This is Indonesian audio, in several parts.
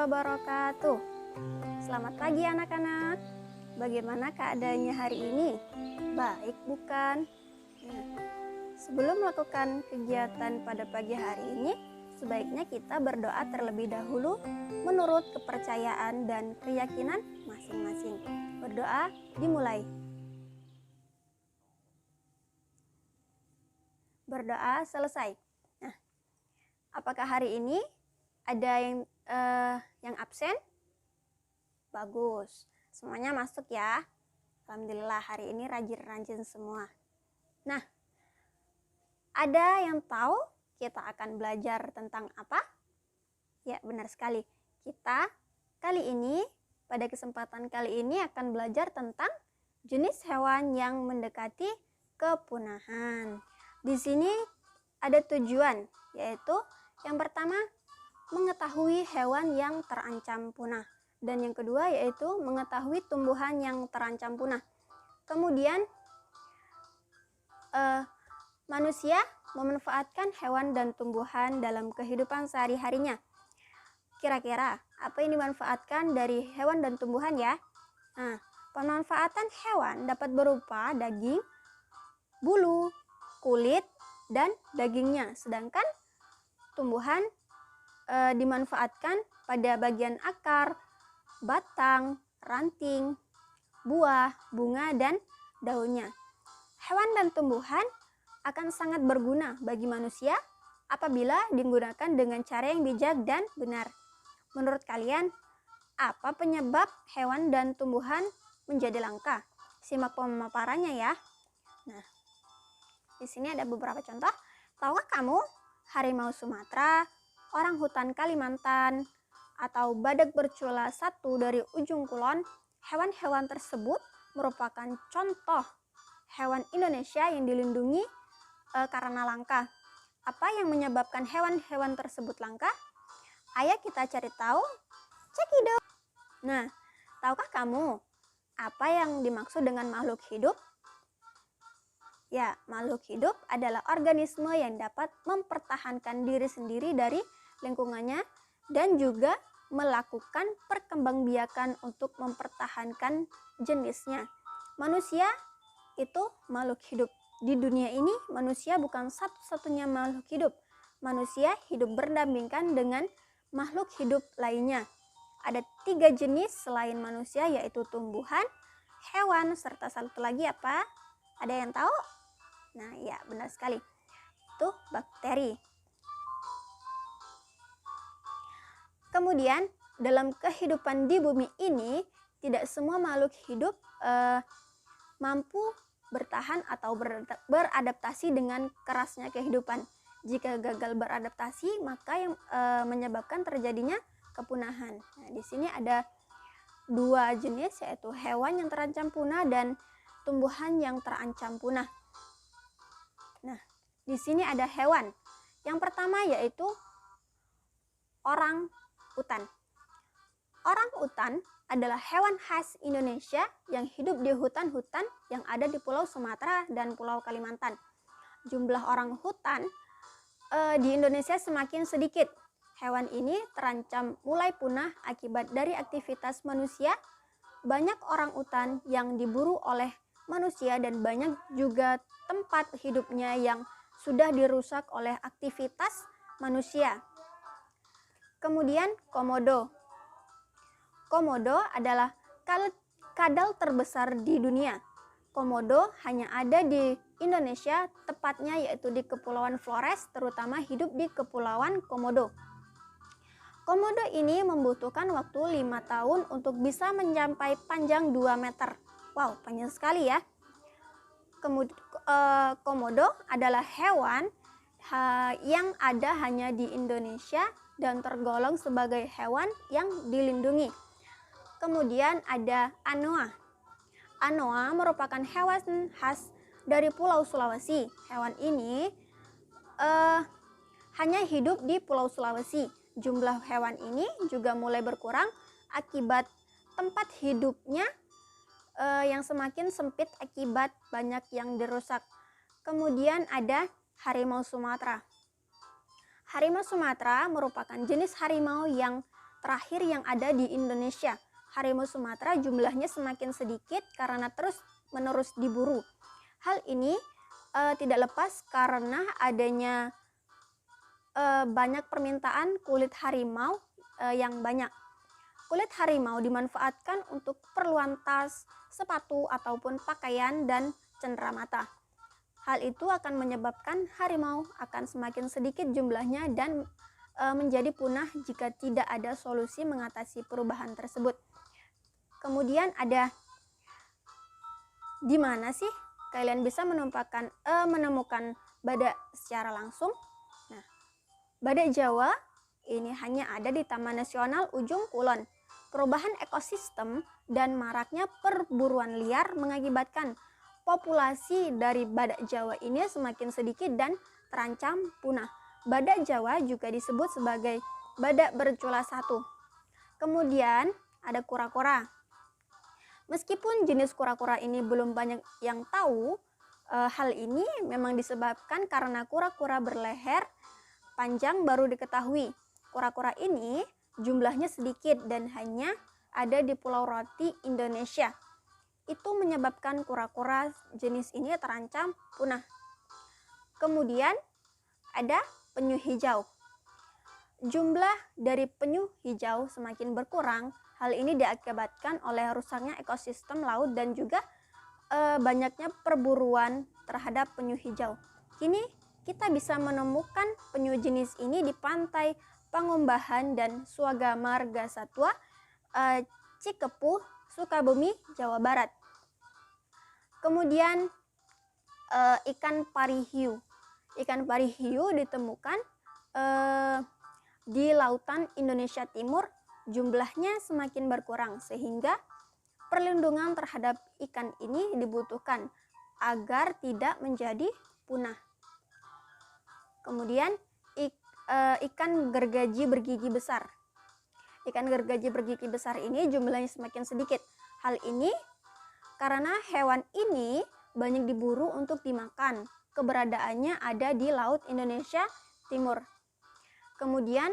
wabarakatuh. Selamat pagi anak-anak. Bagaimana keadaannya hari ini? Baik bukan? Nah, sebelum melakukan kegiatan pada pagi hari ini, sebaiknya kita berdoa terlebih dahulu menurut kepercayaan dan keyakinan masing-masing. Berdoa dimulai. Berdoa selesai. Nah, apakah hari ini ada yang absen? Bagus. Semuanya masuk ya. Alhamdulillah hari ini rajin-rajin semua. Nah, ada yang tahu kita akan belajar tentang apa? Ya, benar sekali. Kita pada kesempatan kali ini akan belajar tentang jenis hewan yang mendekati kepunahan. Di sini ada tujuan, yaitu yang pertama mengetahui hewan yang terancam punah, dan yang kedua yaitu mengetahui tumbuhan yang terancam punah. Kemudian manusia memanfaatkan hewan dan tumbuhan dalam kehidupan sehari-harinya. Kira-kira apa yang dimanfaatkan dari hewan dan tumbuhan ya? Nah, pemanfaatan hewan dapat berupa daging, bulu, kulit, dan dagingnya. Sedangkan tumbuhan dimanfaatkan pada bagian akar, batang, ranting, buah, bunga, dan daunnya. Hewan dan tumbuhan akan sangat berguna bagi manusia apabila digunakan dengan cara yang bijak dan benar. Menurut kalian, apa penyebab hewan dan tumbuhan menjadi langka? Simak pemaparannya ya. Nah, di sini ada beberapa contoh. Tahukah kamu harimau Sumatera, orang hutan Kalimantan, atau badak bercula satu dari ujung kulon? Hewan-hewan tersebut merupakan contoh hewan Indonesia yang dilindungi karena langka. Apa yang menyebabkan hewan-hewan tersebut langka? Ayo kita cari tahu. Cekidot. Nah, tahukah kamu apa yang dimaksud dengan makhluk hidup? Ya, makhluk hidup adalah organisme yang dapat mempertahankan diri sendiri dari lingkungannya dan juga melakukan perkembangbiakan untuk mempertahankan jenisnya. Manusia itu makhluk hidup. Di dunia ini, manusia bukan satu-satunya makhluk hidup. Manusia hidup berdampingan dengan makhluk hidup lainnya. Ada 3 jenis selain manusia, yaitu tumbuhan, hewan, serta satu lagi apa? Ada yang tahu? Nah, ya benar sekali. Itu bakteri. Kemudian, dalam kehidupan di bumi ini, tidak semua makhluk hidup mampu bertahan atau beradaptasi dengan kerasnya kehidupan. Jika gagal beradaptasi, maka yang menyebabkan terjadinya kepunahan. Nah, di sini ada 2 jenis, yaitu hewan yang terancam punah dan tumbuhan yang terancam punah. Nah, di sini ada hewan. Yang pertama yaitu orang utan. Orang utan adalah hewan khas Indonesia yang hidup di hutan-hutan yang ada di Pulau Sumatera dan Pulau Kalimantan. Jumlah orang hutan di Indonesia semakin sedikit. Hewan ini terancam mulai punah akibat dari aktivitas manusia. Banyak orang utan yang diburu oleh manusia dan banyak juga tempat hidupnya yang sudah dirusak oleh aktivitas manusia. Kemudian komodo. Komodo adalah kadal terbesar di dunia. Komodo hanya ada di Indonesia, tepatnya yaitu di Kepulauan Flores, terutama hidup di Kepulauan Komodo. Komodo ini membutuhkan waktu 5 tahun untuk bisa mencapai panjang 2 meter. Wow, panjang sekali ya. Komodo adalah hewan yang ada hanya di Indonesia dan tergolong sebagai hewan yang dilindungi. Kemudian ada anoa. Anoa merupakan hewan khas dari Pulau Sulawesi. Hewan ini hanya hidup di Pulau Sulawesi. Jumlah hewan ini juga mulai berkurang akibat tempat hidupnya yang semakin sempit akibat banyak yang dirusak. Kemudian ada harimau Sumatera. Harimau Sumatera merupakan jenis harimau yang terakhir yang ada di Indonesia. Harimau Sumatera jumlahnya semakin sedikit karena terus-menerus diburu. Hal ini tidak lepas karena adanya banyak permintaan kulit harimau yang banyak. Kulit harimau dimanfaatkan untuk keperluan tas, sepatu, ataupun pakaian dan cenderamata. Hal itu akan menyebabkan harimau akan semakin sedikit jumlahnya dan menjadi punah jika tidak ada solusi mengatasi perubahan tersebut. Kemudian ada, di mana sih kalian bisa menemukan badak secara langsung? Nah, badak Jawa ini hanya ada di Taman Nasional Ujung Kulon. Perubahan ekosistem dan maraknya perburuan liar mengakibatkan populasi dari badak Jawa ini semakin sedikit dan terancam punah. Badak Jawa juga disebut sebagai badak bercula satu. Kemudian ada kura-kura. Meskipun jenis kura-kura ini belum banyak yang tahu, hal ini memang disebabkan karena kura-kura berleher panjang baru diketahui. Kura-kura ini jumlahnya sedikit dan hanya ada di Pulau Roti, Indonesia. Itu menyebabkan kura-kura jenis ini terancam punah. Kemudian ada penyu hijau. Jumlah dari penyu hijau semakin berkurang. Hal ini diakibatkan oleh rusaknya ekosistem laut dan juga banyaknya perburuan terhadap penyu hijau. Kini kita bisa menemukan penyu jenis ini di pantai Pangumbahan dan Suaga Marga Satwa, Cikepuh, Sukabumi, Jawa Barat. Kemudian ikan pari hiu. Ikan pari hiu ditemukan di lautan Indonesia Timur. Jumlahnya semakin berkurang sehingga perlindungan terhadap ikan ini dibutuhkan agar tidak menjadi punah. Kemudian ikan gergaji bergigi besar. Ikan gergaji bergigi besar ini jumlahnya semakin sedikit. Hal ini karena hewan ini banyak diburu untuk dimakan. Keberadaannya ada di Laut Indonesia Timur. Kemudian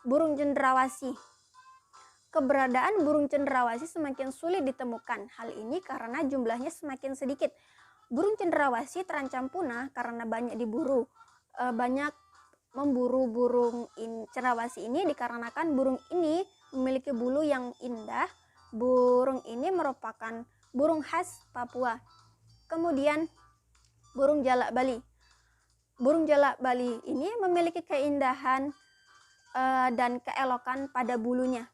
burung cendrawasih. Keberadaan burung cendrawasih semakin sulit ditemukan. Hal ini karena jumlahnya semakin sedikit. Burung cendrawasih terancam punah karena banyak diburu. Banyak memburu burung cendrawasih ini dikarenakan burung ini memiliki bulu yang indah. Burung ini merupakan burung khas Papua. Kemudian burung jalak Bali. Burung jalak Bali ini memiliki keindahan dan keelokan pada bulunya.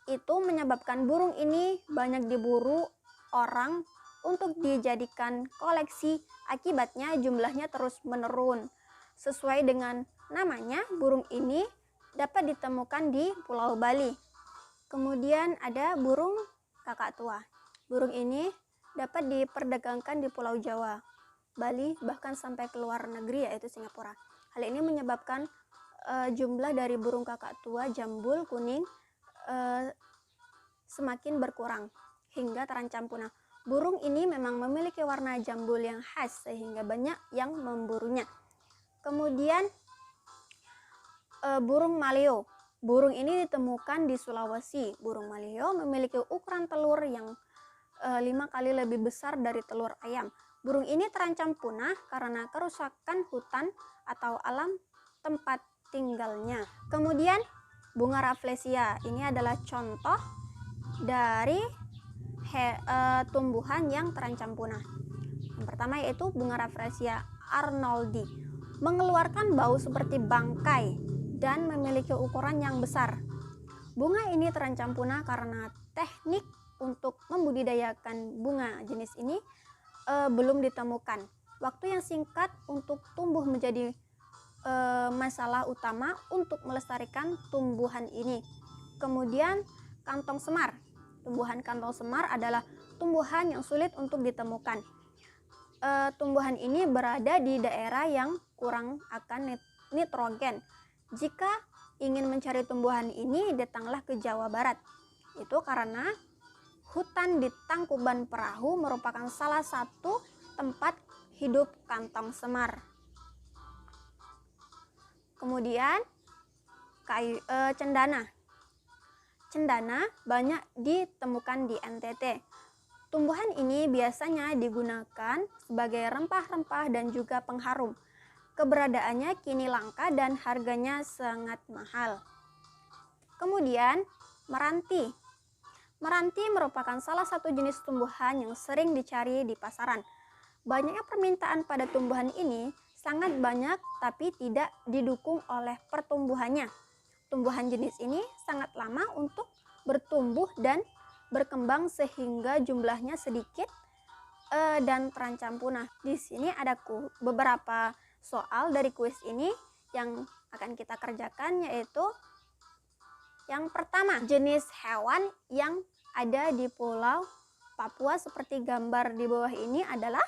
Itu menyebabkan burung ini banyak diburu orang untuk dijadikan koleksi. Akibatnya jumlahnya terus menurun. Sesuai dengan namanya, burung ini dapat ditemukan di Pulau Bali. Kemudian ada burung kakak tua. Burung ini dapat diperdagangkan di Pulau Jawa, Bali, bahkan sampai ke luar negeri, yaitu Singapura. Hal ini menyebabkan jumlah dari burung kakak tua jambul kuning semakin berkurang hingga terancam punah. Burung ini memang memiliki warna jambul yang khas sehingga banyak yang memburunya. Kemudian burung maleo. Burung ini ditemukan di Sulawesi. Burung maleo memiliki ukuran telur yang 5 kali lebih besar dari telur ayam. Burung ini terancam punah karena kerusakan hutan atau alam tempat tinggalnya. Kemudian bunga rafflesia. Ini adalah contoh dari tumbuhan yang terancam punah. Yang pertama yaitu bunga rafflesia arnoldii. Mengeluarkan bau seperti bangkai dan memiliki ukuran yang besar. Bunga ini terancam punah karena teknik untuk membudidayakan bunga jenis ini belum ditemukan. Waktu yang singkat untuk tumbuh menjadi masalah utama untuk melestarikan tumbuhan ini. Kemudian kantong semar. Tumbuhan kantong semar adalah tumbuhan yang sulit untuk ditemukan. Tumbuhan ini berada di daerah yang kurang akan nitrogen. Jika ingin mencari tumbuhan ini, datanglah ke Jawa Barat. Itu karena hutan di Tangkuban Perahu merupakan salah satu tempat hidup kantong semar. Kemudian cendana. cendana banyak ditemukan di NTT. Tumbuhan ini biasanya digunakan sebagai rempah-rempah dan juga pengharum. Keberadaannya kini langka dan harganya sangat mahal. Kemudian, meranti. Meranti merupakan salah satu jenis tumbuhan yang sering dicari di pasaran. Banyaknya permintaan pada tumbuhan ini sangat banyak tapi tidak didukung oleh pertumbuhannya. Tumbuhan jenis ini sangat lama untuk bertumbuh dan berkembang sehingga jumlahnya sedikit dan terancam punah. Di sini ada beberapa soal dari kuis ini yang akan kita kerjakan, yaitu yang pertama, jenis hewan yang ada di Pulau Papua seperti gambar di bawah ini adalah,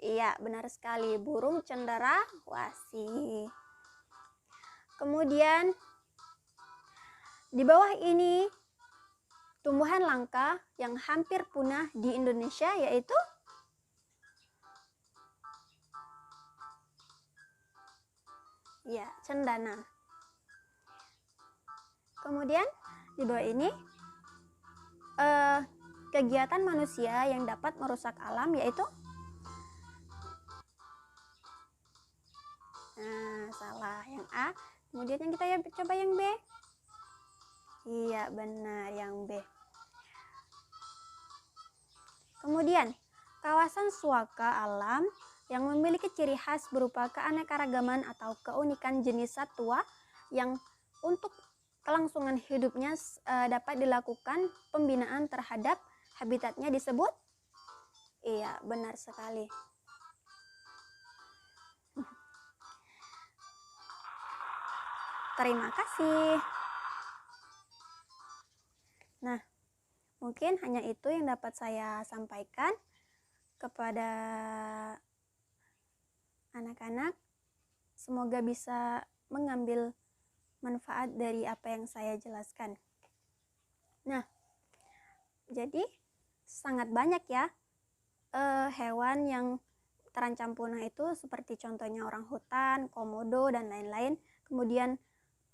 iya benar sekali, burung cendrawasih. Kemudian di bawah ini tumbuhan langka yang hampir punah di Indonesia, yaitu ya cendana. Kemudian di bawah ini kegiatan manusia yang dapat merusak alam, yaitu, nah salah, yang A. Kemudian yang kita coba yang B. Iya benar, yang B. Kemudian kawasan suaka alam yang memiliki ciri khas berupa keanekaragaman atau keunikan jenis satwa yang untuk kelangsungan hidupnya dapat dilakukan pembinaan terhadap habitatnya disebut, iya benar sekali. Terima kasih. Nah, mungkin hanya itu yang dapat saya sampaikan kepada anak-anak. Semoga bisa mengambil manfaat dari apa yang saya jelaskan. Nah, jadi sangat banyak ya hewan yang terancam punah itu, seperti contohnya orang hutan, komodo, dan lain-lain. Kemudian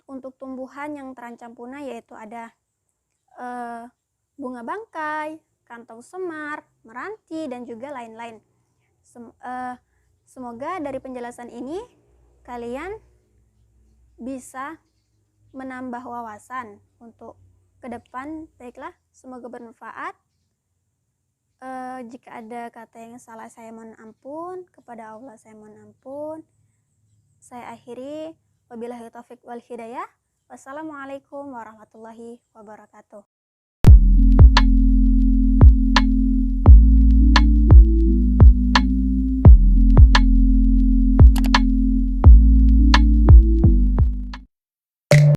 untuk tumbuhan yang terancam punah yaitu ada bunga bangkai, kantong semar, meranti, dan juga lain-lain. Semoga dari penjelasan ini kalian bisa menambah wawasan untuk ke depan. Baiklah, semoga bermanfaat. Jika ada kata yang salah, saya mohon ampun. Kepada Allah saya mohon ampun. Saya akhiri. Wabillahi taufiq wal hidayah. Wassalamualaikum warahmatullahi wabarakatuh.